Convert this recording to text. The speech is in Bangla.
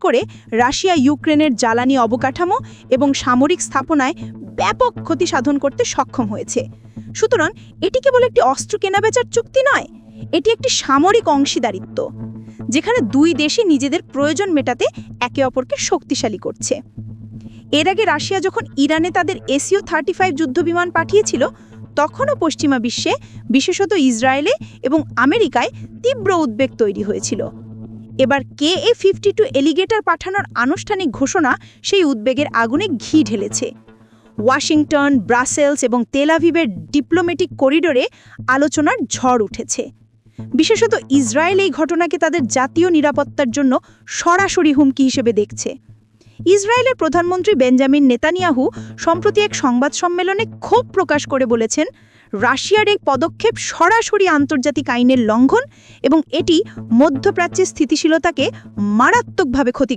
করে রাশিয়া ইউক্রেনের জ্বালানি অবকাঠামো এবং সামরিক স্থাপনায় ব্যাপক ক্ষতি সাধন করতে সক্ষম হয়েছে। সুতরাং এটি কেবল একটি অস্ত্র কেনাবেচার চুক্তি নয়, এটি একটি সামরিক অংশীদারিত্ব, যেখানে দুই দেশই নিজেদের প্রয়োজন মেটাতে একে অপরকে শক্তিশালী করছে। এর আগে রাশিয়া যখন ইরানে তাদের SU-35 যুদ্ধবিমান পাঠিয়েছিল, তখনও পশ্চিমা বিশ্বে, বিশেষত ইসরায়েলে এবং আমেরিকায় তীব্র উদ্বেগ তৈরি হয়েছিল। এবার KA-52 এলিগেটর পাঠানোর আনুষ্ঠানিক ঘোষণা সেই উদ্বেগের আগুনে ঘি ঢেলেছে। ওয়াশিংটন, ব্রাসেলস এবং তেল আভিভের ডিপ্লোম্যাটিক করিডোরে আলোচনার ঝড় উঠেছে। বিশেষত ইসরায়েল এই ঘটনাকে তাদের জাতীয় নিরাপত্তার জন্য সরাসরি হুমকি হিসেবে দেখছে। ইসরায়েলের প্রধানমন্ত্রী বেঞ্জামিন নেতানিয়াহু সম্প্রতি এক সংবাদ সম্মেলনে ক্ষোভ প্রকাশ করে বলেছেন, রাশিয়ার এই পদক্ষেপ সরাসরি আন্তর্জাতিক আইনের লঙ্ঘন এবং এটি মধ্যপ্রাচ্যের স্থিতিশীলতাকে মারাত্মকভাবে ক্ষতি